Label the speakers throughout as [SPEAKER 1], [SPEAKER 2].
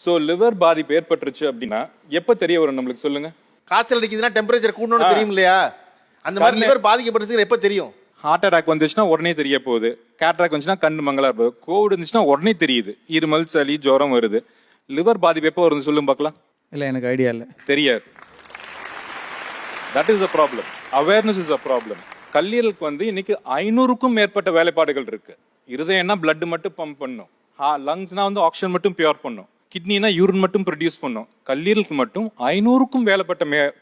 [SPEAKER 1] So liver பாதிப்பு ஏற்பட்டுருச்சு அப்படின்னா எப்ப தெரிய வரும் நம்மளுக்கு சொல்லுங்க?
[SPEAKER 2] காய்ச்சல் அடிக்குதுன்னா டெம்பரேச்சர் கூடணும்னு தெரியும் இல்லையா? அந்த மாதிரி லிவர் பாதிக்கப்படுறதுக்கு எப்ப தெரியும்?
[SPEAKER 1] ஹார்ட் அட்டாக் வந்துச்சுன்னா உடனே தெரிய போகுது. கேட்ராக் வந்துச்சுன்னா கண்ணு மங்களா போகுது. கோவிட் இருந்துச்சுன்னா உடனே தெரியுது. இருமல், சளி, ஜுரம் வருது. லிவர் பாதிப்பு எப்போ வருது சொல்லுங்க பார்க்கலாம்.
[SPEAKER 3] இல்ல எனக்கு ஐடியா இல்ல.
[SPEAKER 1] தெரியாது. That is a problem. Awareness is a problem. கல்லீரலுக்கு வந்து இன்னைக்கு 500க்கும் மேற்பட்ட வேலைப்பாடுகள் இருக்கு. இருதயம்னா பிளட் மட்டும் பம்ப் பண்ணும். லங்ஸ்னா வந்து ஆக்சிஜன் மட்டும் பியூர் பண்ணும். கிட்னினா யூரின் மட்டும் ப்ரொடியூஸ் பண்ணும். கல்லீரலுக்கு மட்டும் 500க்கும்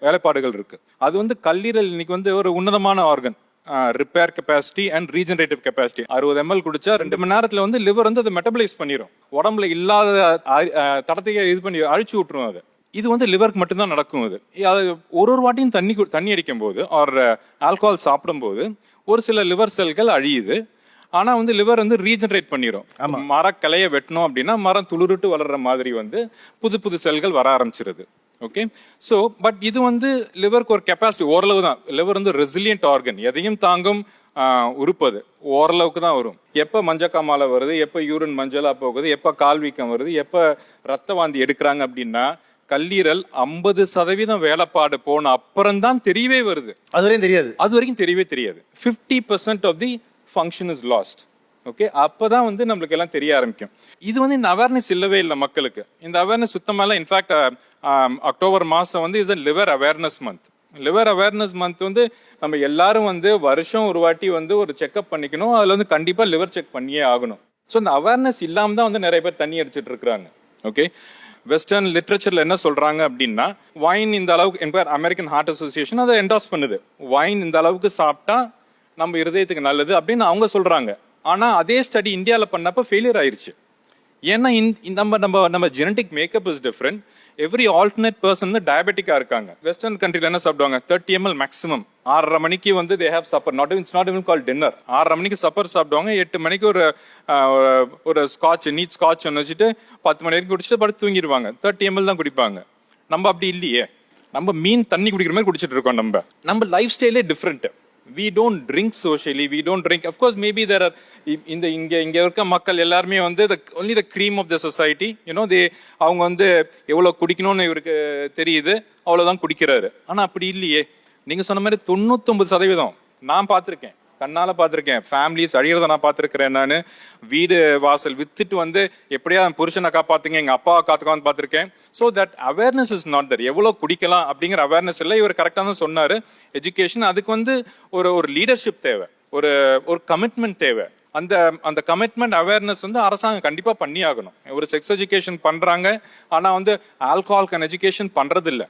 [SPEAKER 1] வேலைப்பாடுகள் இருக்கு. அது வந்து கல்லீரல் இன்னைக்கு வந்து ஒரு உன்னதமான organ. Repair capacity and regenerative capacity. 60 ml குடிச்சா 2 மணி நேரத்துல வந்து லிவர் வந்து அதை மெட்டபலைஸ் பண்ணிடும். உடம்புல இல்லாத தடத்தையை இது பண்ணி அழிச்சு விட்டுரும். அது இது வந்து லிவருக்கு மட்டும்தான் நடக்கும். அது ஒரு வாட்டியும் தண்ணி அடிக்கும் போது ஆர் ஆல்கஹால் சாப்பிடும் போது ஒரு சில லிவர் செல்கள் அழியுது. ஆனா வந்து லிவர் வந்து ரீஜெனரேட் பண்ணிரும். மரக்கலையை வெட்டணும் அப்படின்னா மரம் துளிருட்டு வளர்ற மாதிரி வந்து புது புது செல்கள் வர ஆரம்பிச்சிருது. ஓகே, ஸோ பட் இது வந்து லிவருக்கு ஒரு கெப்பாசிட்டி ஓரளவு தான். லிவர் வந்து ரெசிலியன்ட் ஆர்கன், எதையும் தாங்கும் உறுப்பது. ஓரளவுக்கு தான் வரும். எப்ப மஞ்சக்காமால வருது, எப்ப யூரின் மஞ்சளா போகுது, எப்ப கால் வீக்கம் வருது, எப்ப ரத்த வாந்தி எடுக்கிறாங்க அப்படின்னா கல்லீரல் 50% வேலைப்பாடு போன அப்புறம் தான் தெரியவே வருது.
[SPEAKER 2] அது
[SPEAKER 1] வரைக்கும் தெரியவே தெரியாது. 50% of the function is lost. Okay, அப்பதான் வந்து நம்மளுக்கு எல்லாம் தெரிய ஆரம்பிக்கும். இது வந்து இந்த அவேர்னஸ் இல்லவே இல்லை மக்களுக்கு. இந்த அவேர்னஸ் சுத்தமாக. இன்ஃபேக்ட் அக்டோபர் மாசம் வந்து is a liver awareness month. Liver awareness month வந்து நம்ம எல்லாரும் வந்து வருஷம் ஒரு வாட்டி வந்து ஒரு செக்அப் பண்ணிக்கணும். அதுல வந்து கண்டிப்பா லிவர் செக் பண்ணியே ஆகணும். ஸோ இந்த அவேர்னஸ் இல்லாம தான் வந்து நிறைய பேர் தண்ணி அடிச்சிட்டு இருக்கிறாங்க. ஓகே, வெஸ்டர்ன் லிட்ரேச்சர்ல என்ன சொல்றாங்க அப்படின்னா வைன் இந்த அளவுக்கு, அமெரிக்கன் ஹார்ட் அசோசியேஷன் அதை என்டாஸ் பண்ணுது. வைன் இந்த அளவுக்கு சாப்பிட்டா நம்ம இருதயத்துக்கு நல்லது அப்படின்னு அவங்க சொல்றாங்க. ஆனா அதே ஸ்டடி இந்தியாவில் பண்ணப்ப ஃபெயிலியர் ஆயிருச்சு. ஏன்னா நம்ம genetic makeup is different. Every alternate person வந்து டயபெட்டிக்கா இருக்காங்க. வெஸ்டர்ன் கண்ட்ரில என்ன சாப்பிடுவாங்க? 30 ml மேக்ஸிமம். 6:30 மணிக்கு வந்து they have supper. It's not even call dinner. 6:30 மணிக்கு சப்பர் சாப்பிடுவாங்க. 8 மணிக்கு ஒரு ஸ்காட்ச், நீட் ஸ்காட்ச் ஒன்று வச்சுட்டு 10 மணி வரைக்கும் குடிச்சிட்டு படுத்து தூங்கிடுவாங்க. 30 ml தான் குடிப்பாங்க. நம்ம அப்படி இல்லையே. நம்ம மீன் தண்ணி குடிக்கிற மாதிரி குடிச்சிட்டு இருக்கோம். நம்ம லைஃப் ஸ்டைலே different. We don't drink socially. We don't drink. Of course, maybe there are இங்க இருக்க மக்கள் எல்லாருமே வந்து only the cream of the society. அவங்க வந்து எவ்வளவு குடிக்கணும்னு இவருக்கு தெரியுது, அவ்வளவுதான் குடிக்கிறாரு. ஆனா அப்படி இல்லையே. நீங்க சொன்ன மாதிரி 99% நான் பார்த்திருக்கேன், கண்ணால பார்த்திருக்கேன். ஃபேமிலிஸ் அழியறத நான் பார்த்திருக்கிறேன். நான் வீடு வாசல் வித்துட்டு வந்து எப்படியா புருஷனை காப்பாத்துங்க, எங்க அப்பாவை காத்துக்கான்னு பார்த்திருக்கேன். So that awareness is not there. எவ்வளவு குடிக்கலாம் அப்படிங்கிற அவேர்னஸ் இல்லை. இவர் கரெக்டாக தான் சொன்னாரு. எஜுகேஷன், அதுக்கு வந்து ஒரு லீடர்ஷிப் தேவை, ஒரு கமிட்மெண்ட் தேவை. அந்த கமிட்மெண்ட் அவேர்னஸ் வந்து அரசாங்கம் கண்டிப்பா பண்ணி ஆகணும். ஒரு செக்ஸ் எஜுகேஷன் பண்றாங்க, ஆனா வந்து ஆல்கஹால் எஜுகேஷன் பண்றது இல்லை.